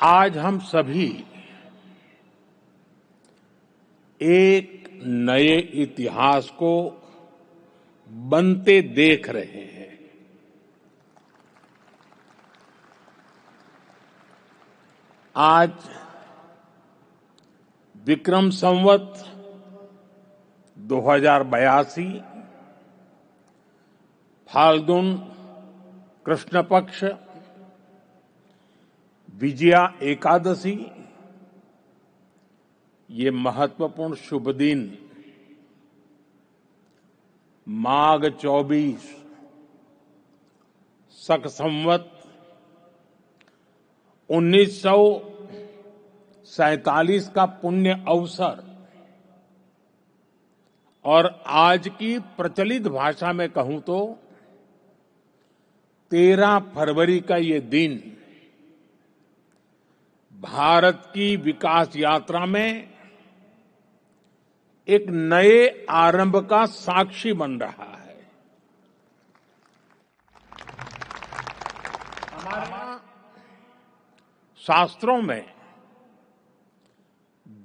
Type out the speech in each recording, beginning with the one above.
आज हम सभी एक नए इतिहास को बनते देख रहे हैं। आज विक्रम संवत 2082 फाल्गुन कृष्ण पक्ष विजया एकादशी, ये महत्वपूर्ण शुभ दिन माघ 24 शक संवत 1947 का पुण्य अवसर और आज की प्रचलित भाषा में कहूं तो 13 फरवरी का ये दिन भारत की विकास यात्रा में एक नए आरंभ का साक्षी बन रहा है। हमारे यहां शास्त्रों में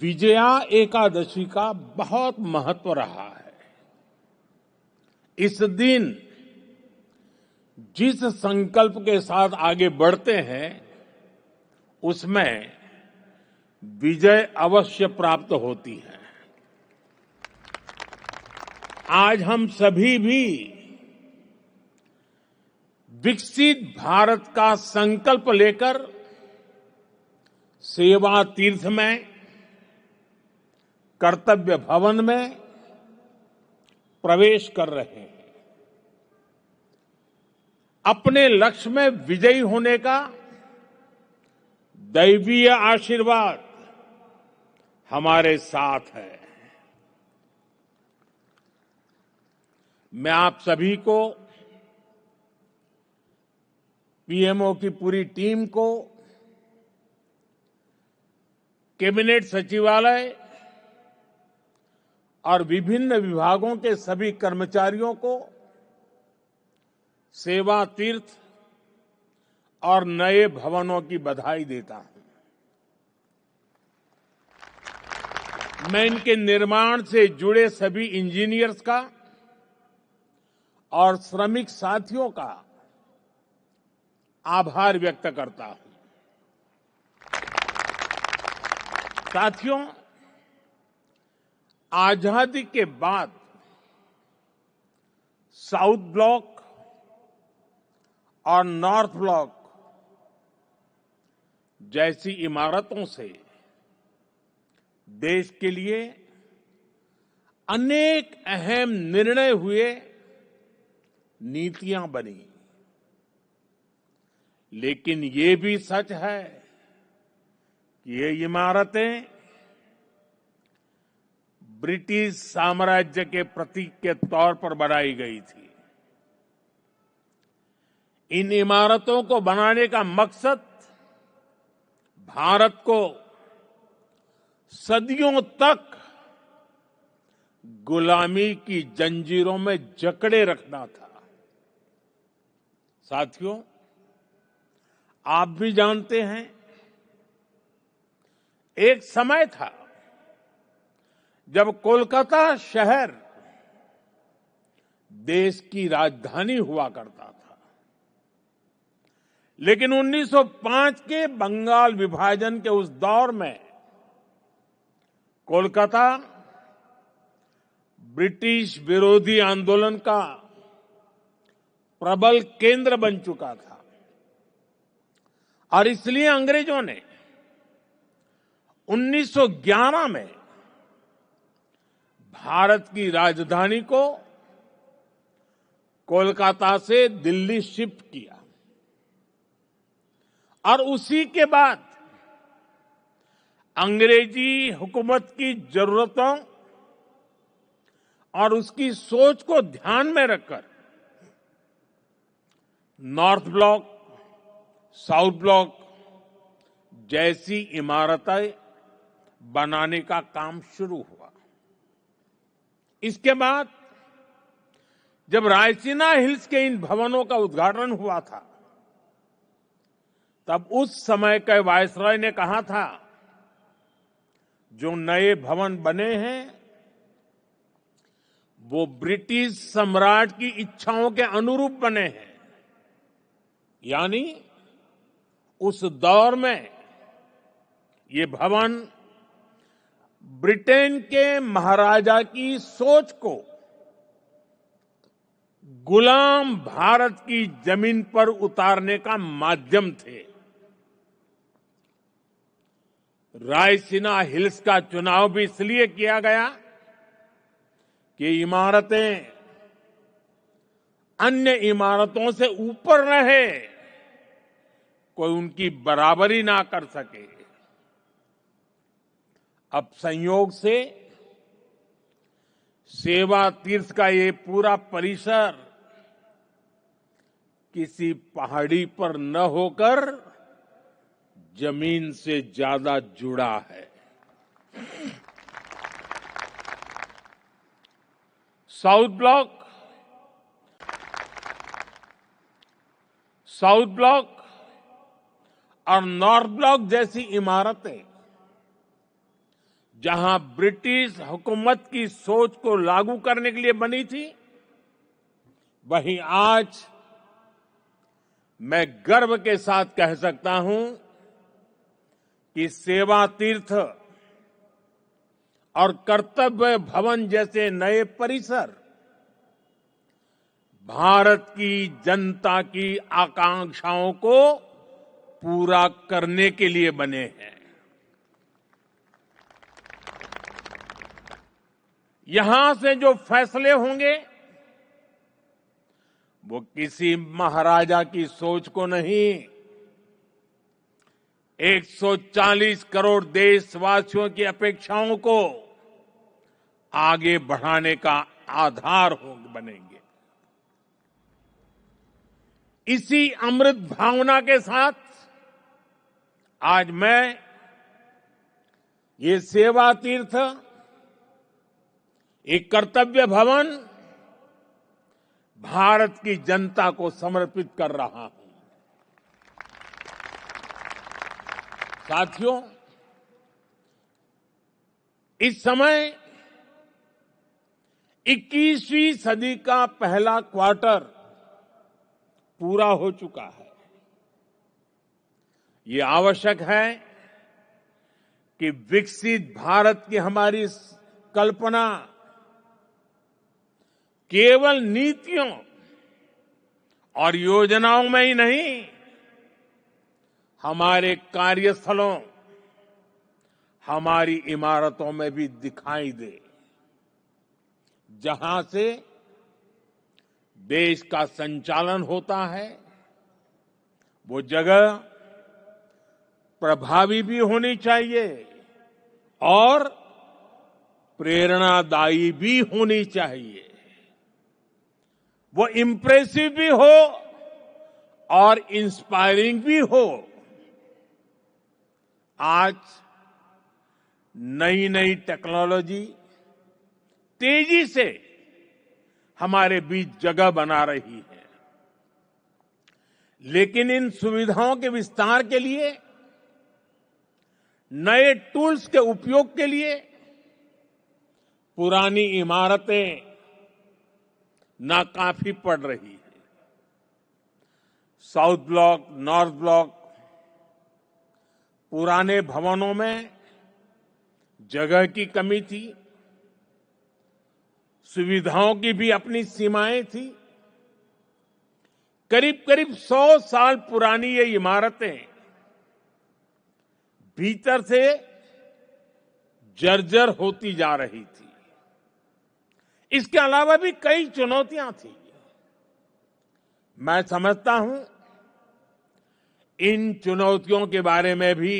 विजया एकादशी का बहुत महत्व रहा है। इस दिन जिस संकल्प के साथ आगे बढ़ते हैं उसमें विजय अवश्य प्राप्त होती है। आज हम सभी भी विकसित भारत का संकल्प लेकर सेवा तीर्थ में, कर्तव्य भवन में प्रवेश कर रहे हैं। अपने लक्ष्य में विजयी होने का दैवीय आशीर्वाद हमारे साथ है। मैं आप सभी को, पीएमओ की पूरी टीम को, कैबिनेट सचिवालय और विभिन्न विभागों के सभी कर्मचारियों को सेवा तीर्थ और नए भवनों की बधाई देता हूं। मैं इनके निर्माण से जुड़े सभी इंजीनियर्स का और श्रमिक साथियों का आभार व्यक्त करता हूं। साथियों, आजादी के बाद साउथ ब्लॉक और नॉर्थ ब्लॉक जैसी इमारतों से देश के लिए अनेक अहम निर्णय हुए, नीतियां बनी। लेकिन ये भी सच है कि ये इमारतें ब्रिटिश साम्राज्य के प्रतीक के तौर पर बनाई गई थी। इन इमारतों को बनाने का मकसद भारत को सदियों तक गुलामी की जंजीरों में जकड़े रखना था। साथियों, आप भी जानते हैं, एक समय था जब कोलकाता शहर देश की राजधानी हुआ करता था। लेकिन 1905 के बंगाल विभाजन के उस दौर में कोलकाता ब्रिटिश विरोधी आंदोलन का प्रबल केंद्र बन चुका था और इसलिए अंग्रेजों ने 1911 में भारत की राजधानी को कोलकाता से दिल्ली शिफ्ट किया और उसी के बाद अंग्रेजी हुकूमत की जरूरतों और उसकी सोच को ध्यान में रखकर नॉर्थ ब्लॉक, साउथ ब्लॉक जैसी इमारतें बनाने का काम शुरू हुआ। इसके बाद जब रायसीना हिल्स के इन भवनों का उद्घाटन हुआ था तब उस समय के वायसराय ने कहा था, जो नए भवन बने हैं वो ब्रिटिश सम्राट की इच्छाओं के अनुरूप बने हैं। यानी उस दौर में ये भवन ब्रिटेन के महाराजा की सोच को गुलाम भारत की जमीन पर उतारने का माध्यम थे। रायसीना हिल्स का चुनाव भी इसलिए किया गया कि इमारतें अन्य इमारतों से ऊपर रहे, कोई उनकी बराबरी ना कर सके। अब संयोग से सेवा तीर्थ का ये पूरा परिसर किसी पहाड़ी पर न होकर जमीन से ज्यादा जुड़ा है। साउथ ब्लॉक और नॉर्थ ब्लॉक जैसी इमारतें जहां ब्रिटिश हुकूमत की सोच को लागू करने के लिए बनी थी, वहीं आज मैं गर्व के साथ कह सकता हूं कि सेवा तीर्थ और कर्तव्य भवन जैसे नए परिसर भारत की जनता की आकांक्षाओं को पूरा करने के लिए बने हैं। यहां से जो फैसले होंगे वो किसी महाराजा की सोच को नहीं, 140 करोड़ देशवासियों की अपेक्षाओं को आगे बढ़ाने का आधार बनेंगे। इसी अमृत भावना के साथ आज मैं ये सेवा तीर्थ, एक कर्तव्य भवन भारत की जनता को समर्पित कर रहा हूं। साथियों, इस समय 21वीं सदी का पहला क्वार्टर पूरा हो चुका है। ये आवश्यक है कि विकसित भारत की हमारी कल्पना केवल नीतियों और योजनाओं में ही नहीं, हमारे कार्यस्थलों, हमारी इमारतों में भी दिखाई दे, जहां से देश का संचालन होता है वो जगह प्रभावी भी होनी चाहिए और प्रेरणादायी भी होनी चाहिए। वो इम्प्रेसिव भी हो और इंस्पायरिंग भी हो। आज नई नई टेक्नोलॉजी तेजी से हमारे बीच जगह बना रही है, लेकिन इन सुविधाओं के विस्तार के लिए, नए टूल्स के उपयोग के लिए पुरानी इमारतें नाकाफी पड़ रही है। साउथ ब्लॉक, नॉर्थ ब्लॉक, पुराने भवनों में जगह की कमी थी, सुविधाओं की भी अपनी सीमाएं थी। करीब करीब 100 साल पुरानी ये इमारतें भीतर से जर्जर होती जा रही थी। इसके अलावा भी कई चुनौतियां थी। मैं समझता हूं इन चुनौतियों के बारे में भी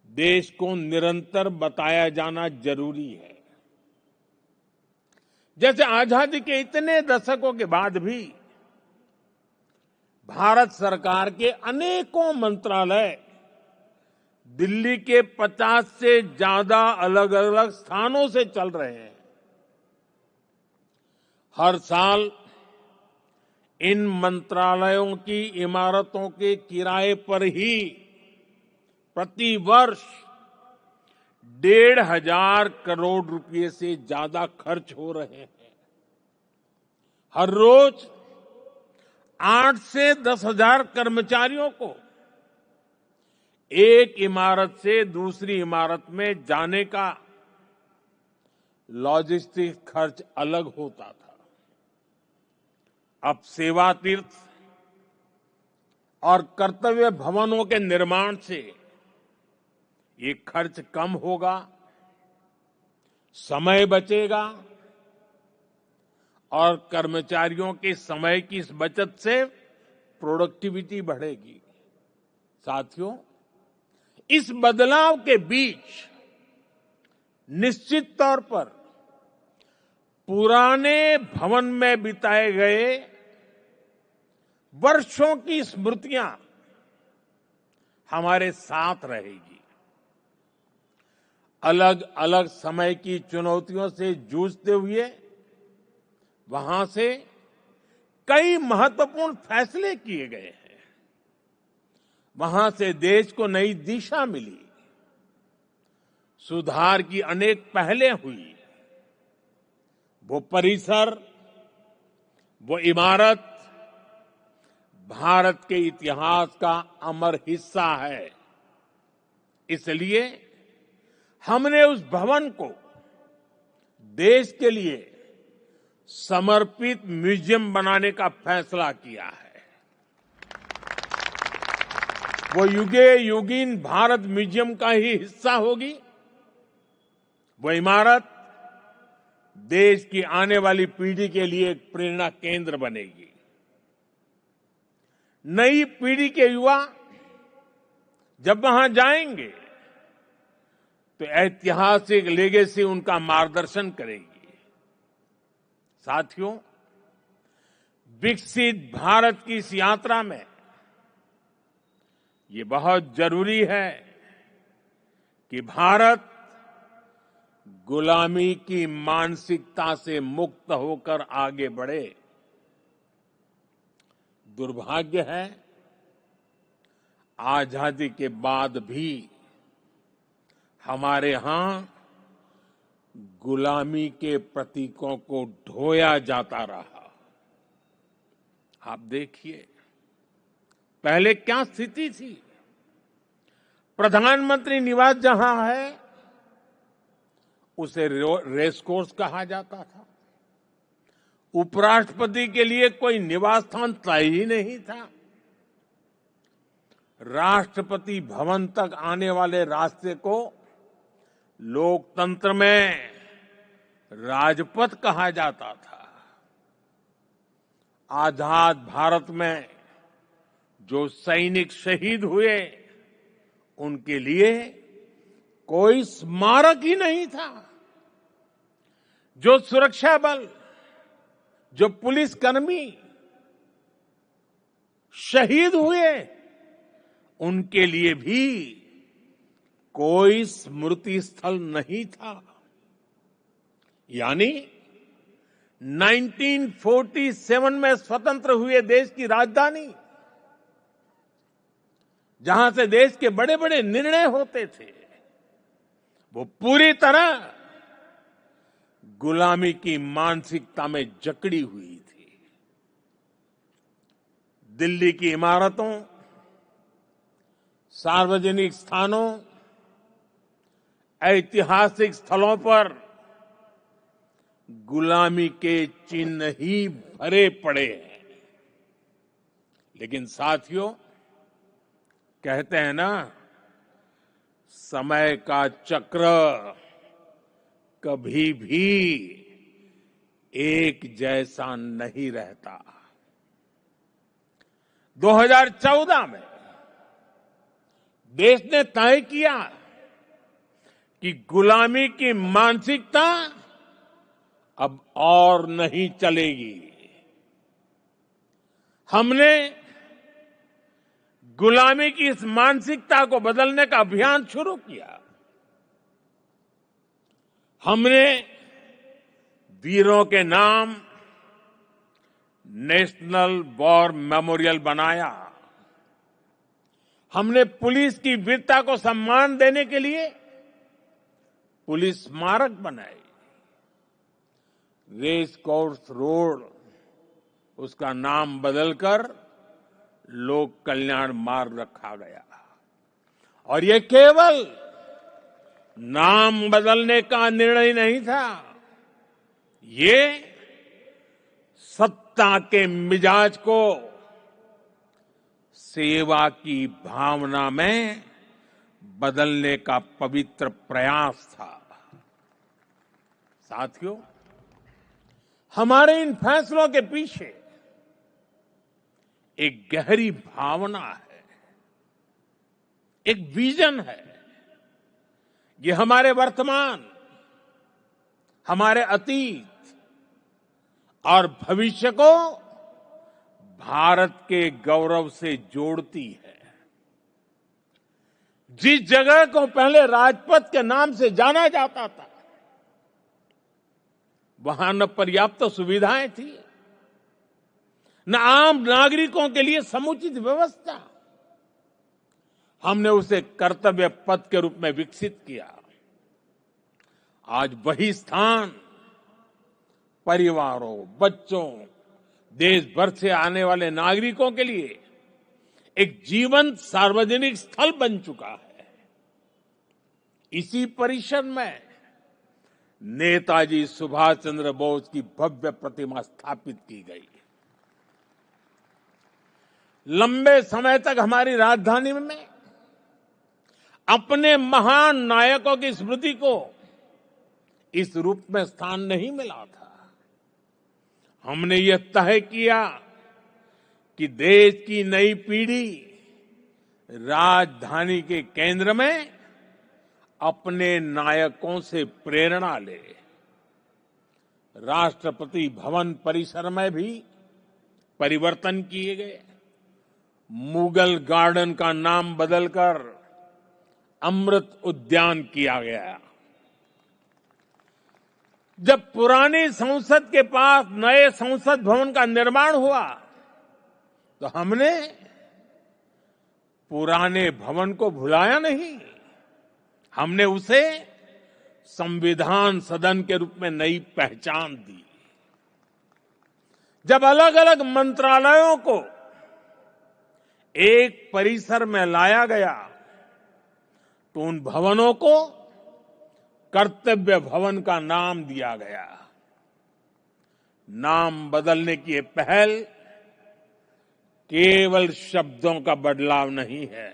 देश को निरंतर बताया जाना जरूरी है। जैसे आजादी के इतने दशकों के बाद भी भारत सरकार के अनेकों मंत्रालय दिल्ली के 50 से ज्यादा अलग अलग स्थानों से चल रहे हैं। हर साल इन मंत्रालयों की इमारतों के किराए पर ही प्रति वर्ष 1,500 करोड़ रुपए से ज्यादा खर्च हो रहे हैं। हर रोज 8 से 10,000 कर्मचारियों को एक इमारत से दूसरी इमारत में जाने का लॉजिस्टिक खर्च अलग होता था। अब सेवा तीर्थ और कर्तव्य भवनों के निर्माण से ये खर्च कम होगा, समय बचेगा और कर्मचारियों के समय की इस बचत से प्रोडक्टिविटी बढ़ेगी। साथियों, इस बदलाव के बीच निश्चित तौर पर पुराने भवन में बिताए गए वर्षों की स्मृतियां हमारे साथ रहेगी। अलग अलग समय की चुनौतियों से जूझते हुए वहां से कई महत्वपूर्ण फैसले किए गए हैं। वहां से देश को नई दिशा मिली, सुधार की अनेक पहलें हुई। वो परिसर, वो इमारत भारत के इतिहास का अमर हिस्सा है। इसलिए हमने उस भवन को देश के लिए समर्पित म्यूजियम बनाने का फैसला किया है। वो युगे युगीन भारत म्यूजियम का ही हिस्सा होगी। वो इमारत देश की आने वाली पीढ़ी के लिए एक प्रेरणा केंद्र बनेगी। नई पीढ़ी के युवा जब वहां जाएंगे तो ऐतिहासिक लेगेसी उनका मार्गदर्शन करेगी। साथियों, विकसित भारत की इस यात्रा में ये बहुत जरूरी है कि भारत गुलामी की मानसिकता से मुक्त होकर आगे बढ़े। दुर्भाग्य है, आजादी के बाद भी हमारे यहां गुलामी के प्रतीकों को ढोया जाता रहा। आप देखिए, पहले क्या स्थिति थी। प्रधानमंत्री निवास जहां है उसे रेस कोर्स कहा जाता था। उपराष्ट्रपति के लिए कोई निवास स्थान तय ही नहीं था। राष्ट्रपति भवन तक आने वाले रास्ते को लोकतंत्र में राजपथ कहा जाता था। आजाद भारत में जो सैनिक शहीद हुए, उनके लिए कोई स्मारक ही नहीं था। जो सुरक्षा बल, जो पुलिसकर्मी शहीद हुए, उनके लिए भी कोई स्मृति स्थल नहीं था। यानी 1947 में स्वतंत्र हुए देश की राजधानी, जहां से देश के बड़े बड़े निर्णय होते थे, वो पूरी तरह गुलामी की मानसिकता में जकड़ी हुई थी। दिल्ली की इमारतों, सार्वजनिक स्थानों, ऐतिहासिक स्थलों पर गुलामी के चिन्ह ही भरे पड़े हैं। लेकिन साथियों, कहते हैं ना, समय का चक्र कभी भी एक जैसा नहीं रहता। 2014 में देश ने तय किया कि गुलामी की मानसिकता अब और नहीं चलेगी। हमने गुलामी की इस मानसिकता को बदलने का अभियान शुरू किया। हमने वीरों के नाम नेशनल वॉर मेमोरियल बनाया। हमने पुलिस की वीरता को सम्मान देने के लिए पुलिस स्मारक बनाए। रेस कोर्स रोड उसका नाम बदलकर लोक कल्याण मार्ग रखा गया। और ये केवल नाम बदलने का निर्णय नहीं था, ये सत्ता के मिजाज को सेवा की भावना में बदलने का पवित्र प्रयास था। साथियों, हमारे इन फैसलों के पीछे एक गहरी भावना है, एक विजन है। ये हमारे वर्तमान, हमारे अतीत और भविष्य को भारत के गौरव से जोड़ती है। जिस जगह को पहले राजपथ के नाम से जाना जाता था, वहां न पर्याप्त सुविधाएं थी, न आम नागरिकों के लिए समुचित व्यवस्था। हमने उसे कर्तव्य पथ के रूप में विकसित किया। आज वही स्थान परिवारों, बच्चों, देश भर से आने वाले नागरिकों के लिए एक जीवंत सार्वजनिक स्थल बन चुका है। इसी परिसर में नेताजी सुभाष चंद्र बोस की भव्य प्रतिमा स्थापित की गई। लंबे समय तक हमारी राजधानी में अपने महान नायकों की स्मृति को इस रूप में स्थान नहीं मिला था। हमने यह तय किया कि देश की नई पीढ़ी राजधानी के केंद्र में अपने नायकों से प्रेरणा ले। राष्ट्रपति भवन परिसर में भी परिवर्तन किए गए। मुगल गार्डन का नाम बदलकर अमृत उद्यान किया गया। जब पुरानी संसद के पास नए संसद भवन का निर्माण हुआ, तो हमने पुराने भवन को भुलाया नहीं। हमने उसे संविधान सदन के रूप में नई पहचान दी। जब अलग अलग मंत्रालयों को एक परिसर में लाया गया, तो उन भवनों को कर्तव्य भवन का नाम दिया गया। नाम बदलने की ये पहल केवल शब्दों का बदलाव नहीं है।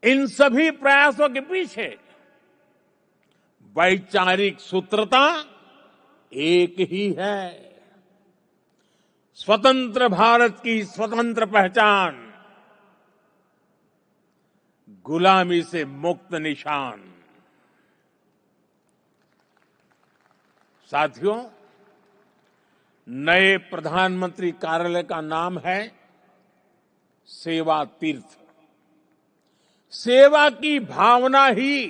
इन सभी प्रयासों के पीछे वैचारिक सूत्रता एक ही है। स्वतंत्र भारत की स्वतंत्र पहचान, गुलामी से मुक्त निशान। साथियों, नए प्रधानमंत्री कार्यालय का नाम है सेवा तीर्थ। सेवा की भावना ही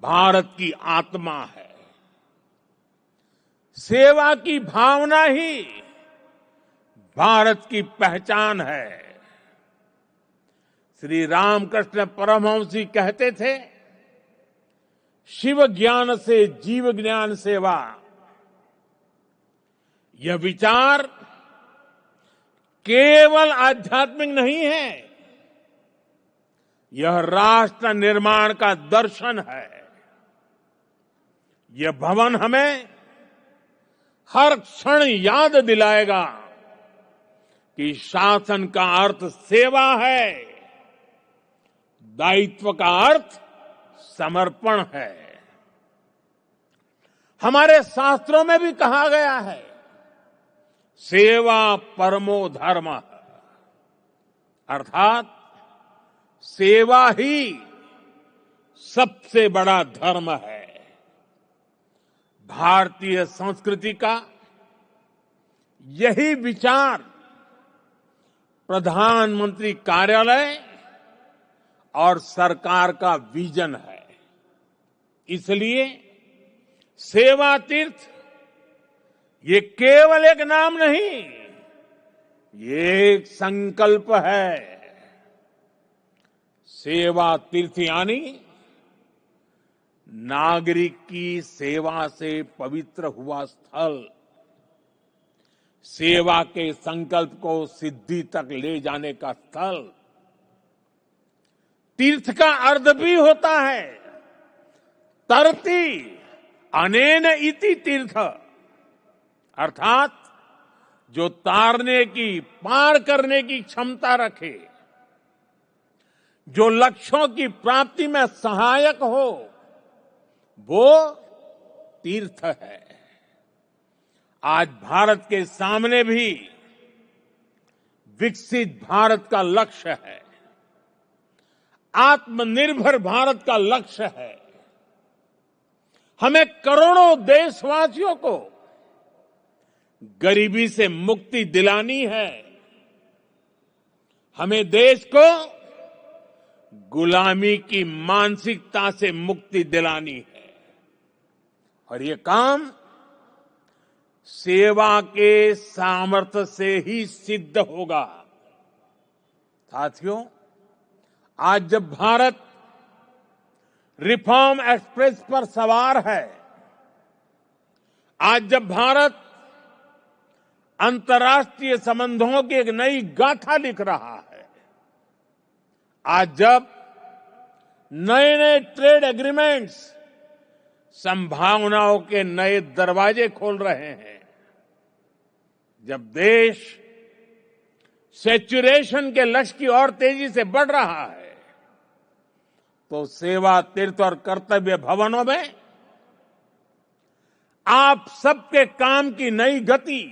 भारत की आत्मा है। सेवा की भावना ही भारत की पहचान है। श्री रामकृष्ण परमहंस जी कहते थे, शिव ज्ञान से जीव ज्ञान सेवा। यह विचार केवल आध्यात्मिक नहीं है, यह राष्ट्र निर्माण का दर्शन है। यह भवन हमें हर क्षण याद दिलाएगा कि शासन का अर्थ सेवा है, दायित्व का अर्थ समर्पण है। हमारे शास्त्रों में भी कहा गया है, सेवा परमो धर्म, अर्थात सेवा ही सबसे बड़ा धर्म है। भारतीय संस्कृति का यही विचार प्रधानमंत्री कार्यालय और सरकार का विजन है। इसलिए सेवा तीर्थ ये केवल एक नाम नहीं, ये एक संकल्प है। सेवा तीर्थ यानी नागरिक की सेवा से पवित्र हुआ स्थल, सेवा के संकल्प को सिद्धि तक ले जाने का स्थल। तीर्थ का अर्थ भी होता है तरति अनेन इति तीर्थ, अर्थात जो तारने की, पार करने की क्षमता रखे, जो लक्ष्यों की प्राप्ति में सहायक हो, वो तीर्थ है। आज भारत के सामने भी विकसित भारत का लक्ष्य है, आत्मनिर्भर भारत का लक्ष्य है। हमें करोड़ों देशवासियों को गरीबी से मुक्ति दिलानी है। हमें देश को गुलामी की मानसिकता से मुक्ति दिलानी है, और ये काम सेवा के सामर्थ्य से ही सिद्ध होगा। साथियों, आज जब भारत रिफॉर्म एक्सप्रेस पर सवार है, आज जब भारत अंतर्राष्ट्रीय संबंधों की एक नई गाथा लिख रहा है, आज जब नए नए ट्रेड एग्रीमेंट्स संभावनाओं के नए दरवाजे खोल रहे हैं, जब देश सैचुरेशन के लक्ष्य की ओर तेजी से बढ़ रहा है, तो सेवा तीर्थ और कर्तव्य भवनों में आप सबके काम की नई गति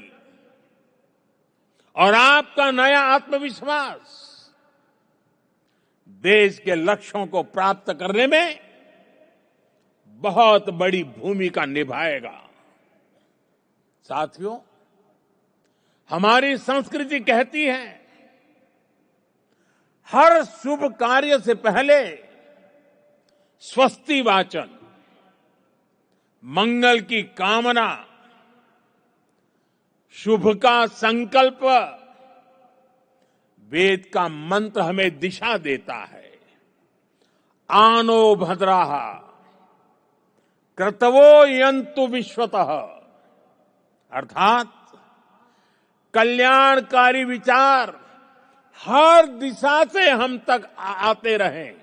और आपका नया आत्मविश्वास देश के लक्ष्यों को प्राप्त करने में बहुत बड़ी भूमिका निभाएगा। साथियों, हमारी संस्कृति कहती है, हर शुभ कार्य से पहले स्वस्ति वाचन, मंगल की कामना, शुभ का संकल्प, वेद का मंत्र हमें दिशा देता है। आनो भद्राः क्रतवो यन्तु विश्वतः, अर्थात कल्याणकारी विचार हर दिशा से हम तक आते रहें,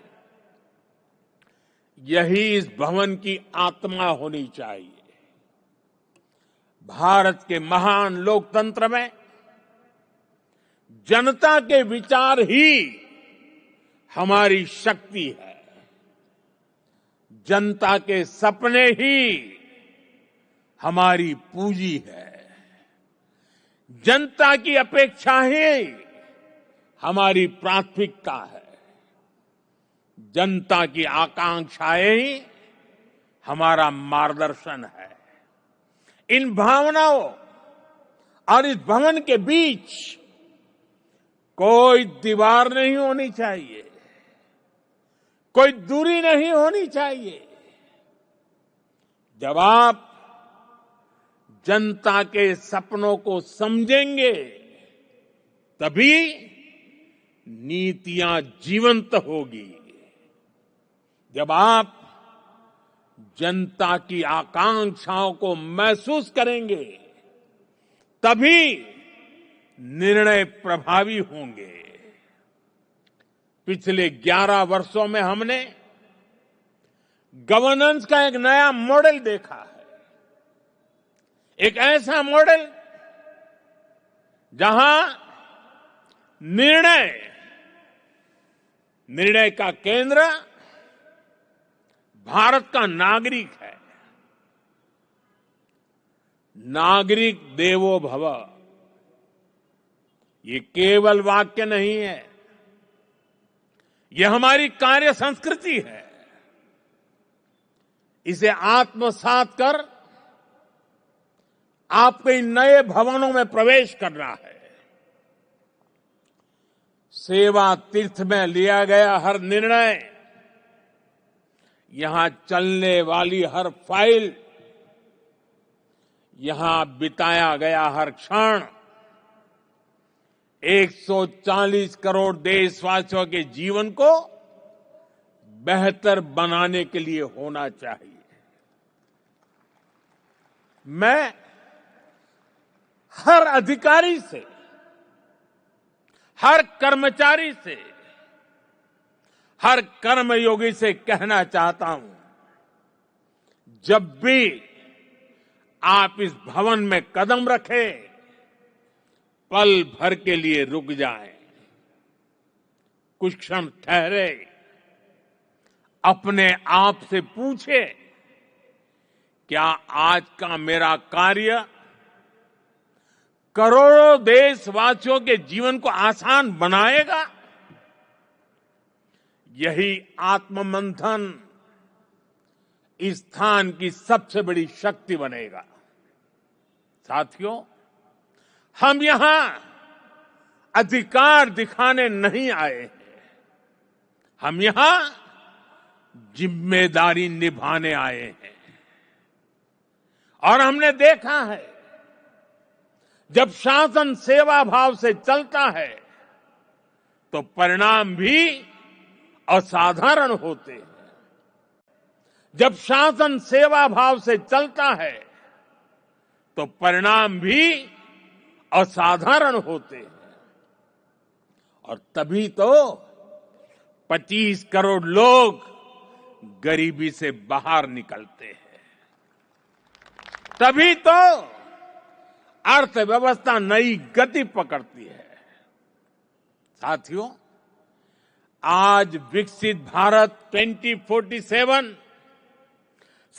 यही इस भवन की आत्मा होनी चाहिए। भारत के महान लोकतंत्र में जनता के विचार ही हमारी शक्ति है, जनता के सपने ही हमारी पूंजी है, जनता की अपेक्षा ही हमारी प्राथमिकता है, जनता की आकांक्षाएं ही हमारा मार्गदर्शन है। इन भावनाओं और इस भवन के बीच कोई दीवार नहीं होनी चाहिए, कोई दूरी नहीं होनी चाहिए। जब आप जनता के सपनों को समझेंगे, तभी नीतियां जीवंत होगी। जब आप जनता की आकांक्षाओं को महसूस करेंगे, तभी निर्णय प्रभावी होंगे। पिछले 11 वर्षों में हमने गवर्नेंस का एक नया मॉडल देखा है, एक ऐसा मॉडल जहां निर्णय का केंद्र भारत का नागरिक है। नागरिक देवो भव, ये केवल वाक्य नहीं है, ये हमारी कार्य संस्कृति है। इसे आत्मसात कर आपको इन नए भवनों में प्रवेश करना है। सेवा तीर्थ में लिया गया हर निर्णय, यहां चलने वाली हर फाइल, यहां बिताया गया हर क्षण 140 करोड़ देशवासियों के जीवन को बेहतर बनाने के लिए होना चाहिए। मैं हर अधिकारी से, हर कर्मचारी से, हर कर्मयोगी से कहना चाहता हूं, जब भी आप इस भवन में कदम रखें, पल भर के लिए रुक जाएं, कुछ क्षण ठहरे, अपने आप से पूछे, क्या आज का मेरा कार्य करोड़ों देशवासियों के जीवन को आसान बनाएगा? यही आत्ममंथन इस स्थान की सबसे बड़ी शक्ति बनेगा। साथियों, हम यहां अधिकार दिखाने नहीं आए हैं, हम यहां जिम्मेदारी निभाने आए हैं। और हमने देखा है, जब शासन सेवा भाव से चलता है तो परिणाम भी असाधारण होते हैं। जब शासन सेवा भाव से चलता है तो परिणाम भी असाधारण होते हैं। और तभी तो 25 करोड़ लोग गरीबी से बाहर निकलते हैं, तभी तो अर्थव्यवस्था नई गति पकड़ती है। साथियों, आज विकसित भारत 2047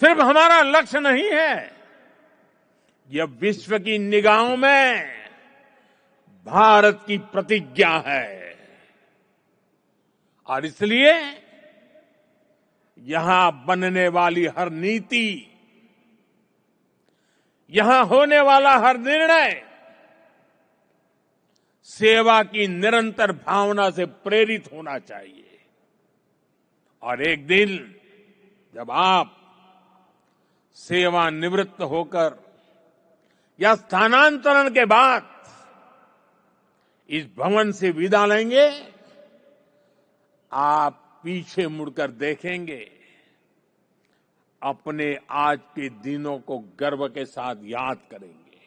सिर्फ हमारा लक्ष्य नहीं है, यह विश्व की निगाहों में भारत की प्रतिज्ञा है। और इसलिए यहां बनने वाली हर नीति, यहां होने वाला हर निर्णय सेवा की निरंतर भावना से प्रेरित होना चाहिए। और एक दिन जब आप सेवानिवृत्त होकर या स्थानांतरण के बाद इस भवन से विदा लेंगे, आप पीछे मुड़कर देखेंगे, अपने आज के दिनों को गर्व के साथ याद करेंगे।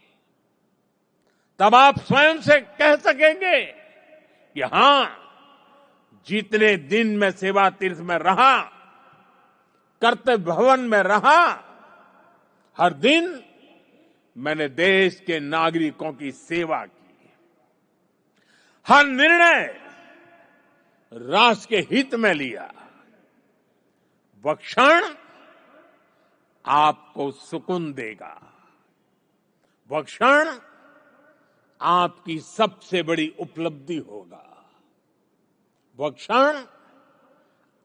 तब आप स्वयं से कह सकेंगे कि हां, जितने दिन मैं सेवा तीर्थ में रहा, कर्तव्य भवन में रहा, हर दिन मैंने देश के नागरिकों की सेवा की, हर निर्णय राष्ट्र के हित में लिया। वह क्षण आपको सुकून देगा, वह क्षण आपकी सबसे बड़ी उपलब्धि होगा, वह क्षण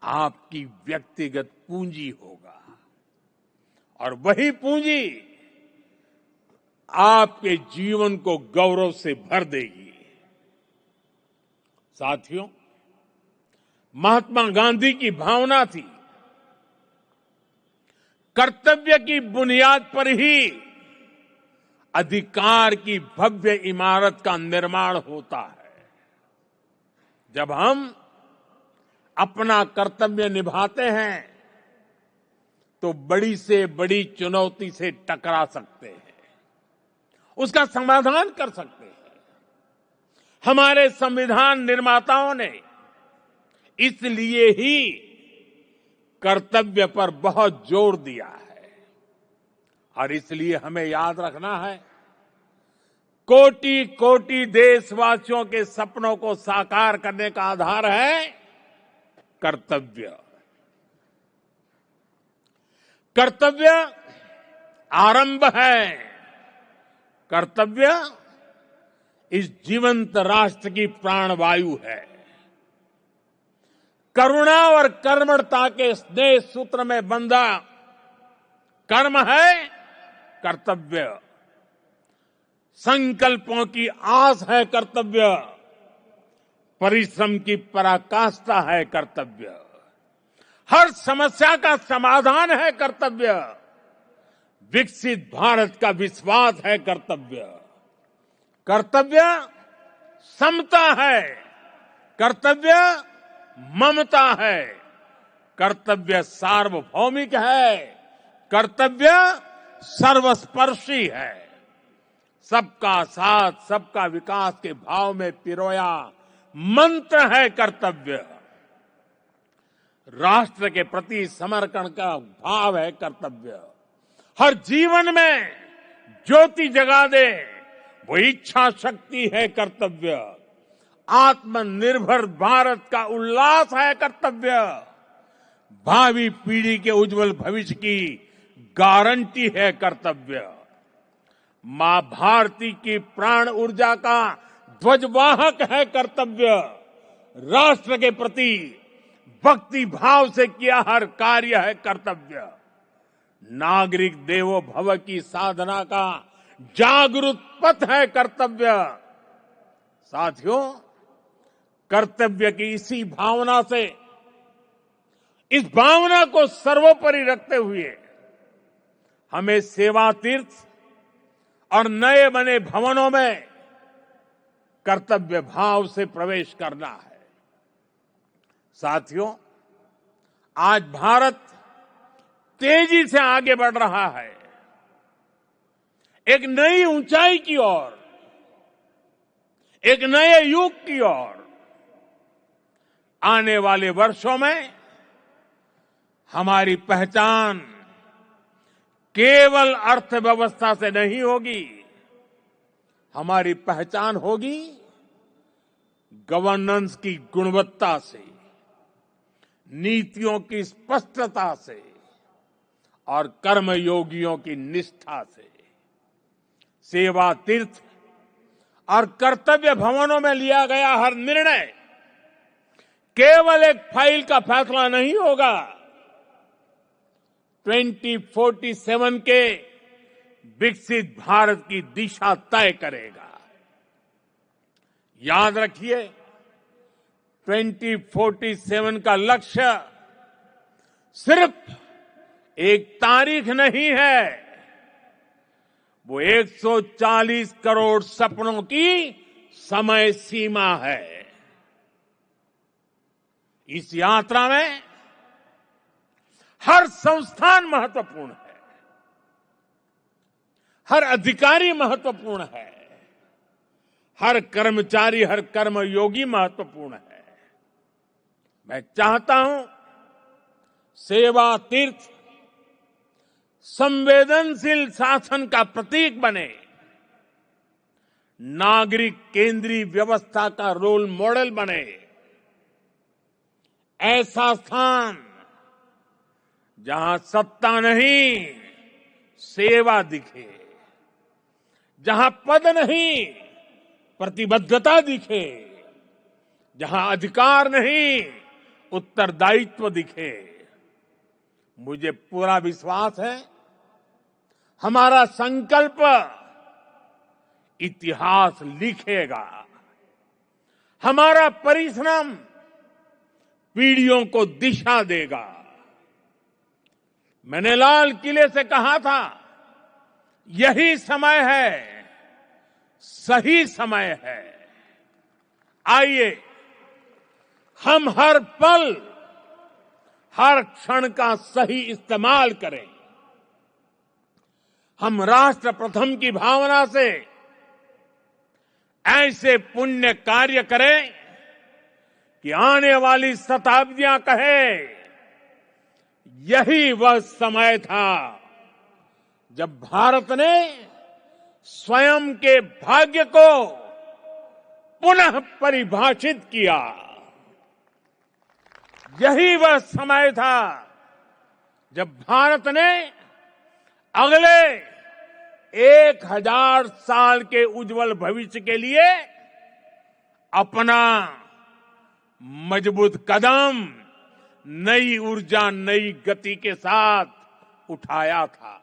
आपकी व्यक्तिगत पूंजी होगा। और वही पूंजी आपके जीवन को गौरव से भर देगी। साथियों, महात्मा गांधी की भावना थी, कर्तव्य की बुनियाद पर ही अधिकार की भव्य इमारत का निर्माण होता है। जब हम अपना कर्तव्य निभाते हैं तो बड़ी से बड़ी चुनौती से टकरा सकते हैं, उसका समाधान कर सकते हैं। हमारे संविधान निर्माताओं ने इसलिए ही कर्तव्य पर बहुत जोर दिया है। और इसलिए हमें याद रखना है, कोटि कोटि देशवासियों के सपनों को साकार करने का आधार है कर्तव्य। कर्तव्य आरंभ है, कर्तव्य इस जीवंत राष्ट्र की प्राणवायु है। करुणा और कर्मठता के स्नेह सूत्र में बंधा कर्म है कर्तव्य, संकल्पों की आस है कर्तव्य, परिश्रम की पराकाष्ठा है कर्तव्य, हर समस्या का समाधान है कर्तव्य, विकसित भारत का विश्वास है कर्तव्य। कर्तव्य समता है, कर्तव्य ममता है, कर्तव्य सार्वभौमिक है, कर्तव्य सर्वस्पर्शी है। सबका साथ, सबका विकास के भाव में पिरोया मंत्र है कर्तव्य। राष्ट्र के प्रति समर्पण का भाव है कर्तव्य। हर जीवन में ज्योति जगा दे वो इच्छा शक्ति है कर्तव्य। आत्मनिर्भर भारत का उल्लास है कर्तव्य। भावी पीढ़ी के उज्जवल भविष्य की गारंटी है कर्तव्य। मां भारती की प्राण ऊर्जा का ध्वजवाहक है कर्तव्य। राष्ट्र के प्रति भक्ति भाव से किया हर कार्य है कर्तव्य। नागरिक देवो भव की साधना का जागृत पथ है कर्तव्य। साथियों, कर्तव्य की इसी भावना से, इस भावना को सर्वोपरि रखते हुए हमें सेवा तीर्थ और नए बने भवनों में कर्तव्य भाव से प्रवेश करना है। साथियों, आज भारत तेजी से आगे बढ़ रहा है, एक नई ऊंचाई की ओर, एक नए युग की ओर। आने वाले वर्षों में हमारी पहचान केवल अर्थव्यवस्था से नहीं होगी, हमारी पहचान होगी गवर्नेंस की गुणवत्ता से, नीतियों की स्पष्टता से और कर्मयोगियों की निष्ठा से। सेवा तीर्थ और कर्तव्य भवनों में लिया गया हर निर्णय केवल एक फाइल का फैसला नहीं होगा, 2047 के विकसित भारत की दिशा तय करेगा। याद रखिए, 2047 का लक्ष्य सिर्फ एक तारीख नहीं है, वो 140 करोड़ सपनों की समय सीमा है। इस यात्रा में हर संस्थान महत्वपूर्ण है, हर अधिकारी महत्वपूर्ण है, हर कर्मचारी, हर कर्मयोगी महत्वपूर्ण है। मैं चाहता हूं सेवा तीर्थ संवेदनशील शासन का प्रतीक बने, नागरिक केंद्रीय व्यवस्था का रोल मॉडल बने। ऐसा स्थान जहां सत्ता नहीं, सेवा दिखे, जहां पद नहीं, प्रतिबद्धता दिखे, जहां अधिकार नहीं, उत्तरदायित्व दिखे। मुझे पूरा विश्वास है हमारा संकल्प इतिहास लिखेगा, हमारा परिश्रम पीढ़ियों को दिशा देगा। मैंने लाल किले से कहा था, यही समय है, सही समय है। आइए हम हर पल, हर क्षण का सही इस्तेमाल करें। हम राष्ट्र प्रथम की भावना से ऐसे पुण्य कार्य करें कि आने वाली शताब्दियां कहे, यही वह समय था जब भारत ने स्वयं के भाग्य को पुनः परिभाषित किया। यही वह समय था जब भारत ने अगले 1000 साल के उज्जवल भविष्य के लिए अपना मजबूत कदम नई ऊर्जा, नई गति के साथ उठाया था।